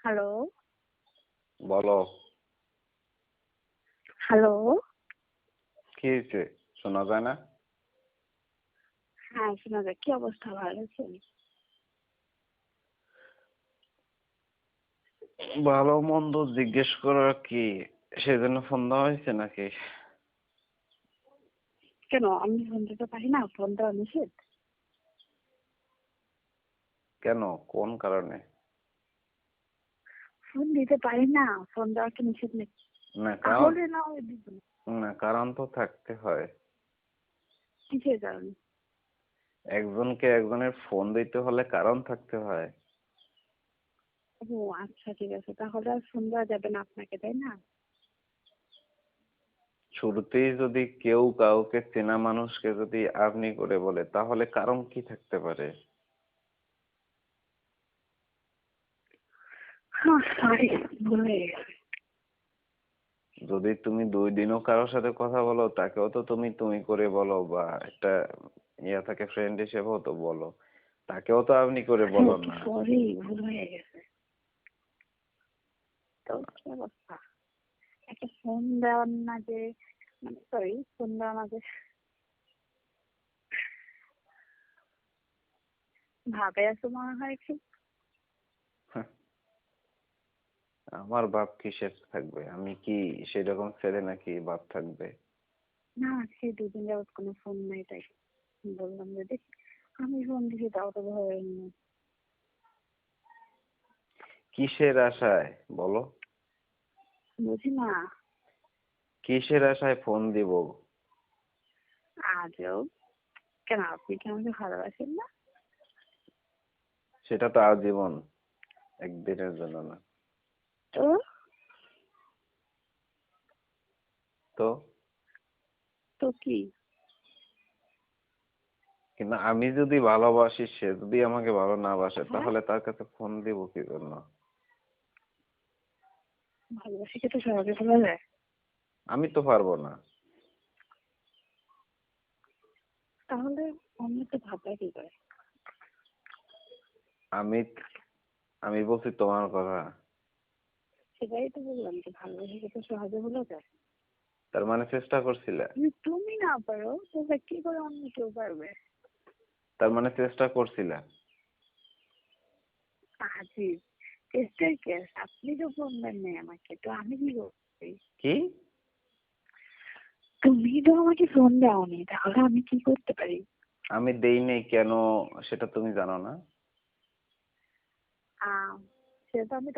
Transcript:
Hello, বলো। Hello. কি হয়েছে? শোনা যায় না? হ্যাঁ, শোনা যায়। কি অবস্থা, ভালো আছেন? ভালো মন্দ জিজ্ঞেস করার কি সেজন্য ফোন দেওয়া হয়েছে নাকি? কেন আমি ফোন দিতে পারি না? ফোন দেওয়া নিষেধ? কেন? কোন কারণে? ফোন দিতে পারি না? ফোন দেওয়া কি নিষেধ নাকি? না কারণ, তাহলে না হয় দিব না। না কারণ তো থাকতে হয়। কিসের কারণে? একজনকে একজনের ফোন দিতে হলে কারণ থাকতে হয়। ও আচ্ছা, ঠিক আছে। তাহলে আর ফোন দেওয়া যাবে না আপনাকে, তাই না? শুরুতেই যদি কেউ কাউকে চেনা মানুষকে যদি আপনি করে বলে তাহলে কারণ কি থাকতে পারে? হ্যাঁ, সরি, ভুল হয়ে গেছে। যদি তুমি 2 দিনও কারোর সাথে কথা বলো তাকেও তো তুমি তুমি করে বলো, বা একটা থাকে ফ্রেন্ড হিসেবেও তো বলো, তাকেও তো আপনি করে বলো না। সরি, ভুল হয়ে গেছে। তো কি অবস্থা? একটা ফোন দেওয়ার না যে, মানে সরি, ফোন দেওয়া না যে ভাবে আছে মনে হয় কি? আমার বাপ কিসের থাকবে? আমি কি সেরকম ছেলে নাকি বাপ থাকবে? না, সে দুদিন যাবত কোনো ফোন নাই, তাই বললাম যে দেখি আমি ফোন দিছি, তাও তো ভয় নেই। কিসের আশায় বলো? বুঝি না। কিসের আশায় ফোন দিব? আজও কেন, আপনি কি আমাকে ভালোবাসেন না? সেটা তো আজীবন, একদিনের জন্য না। তো তো তো কি? কিন্তু আমি যদি ভালোবাসি, সে যদি আমাকে ভালো না বাসে, হ্যাঁ, তাহলে তার কাছে ফোন দিব কি জন্য? ভালোবাসি কি তো সহজে বলা যায়? আমি তো পারবো না। তাহলে অন্য তো ভাবনা কি করে? আমি আমি বলছি তোমার কথা। সেটাই তো বললাম যে ভালোবাসি কি তো সহজে বলা যায়? তার মানে চেষ্টা করছিলে? যদি তুমি না পারো তাহলে কি করে অন্য কেউ পারবে? তার মানে চেষ্টা করছিলে? আজিব, চেষ্টার কেস। আপনি তো ফোন দেন নাই আমাকে, তো আমি কি করছি? কি? তুমি তো আমাকে ফোন দাওনি, তাহলে আমি কি করতে পারি? আমি দেই নাই কেন সেটা তুমি জানো না? আহ সেটা আমি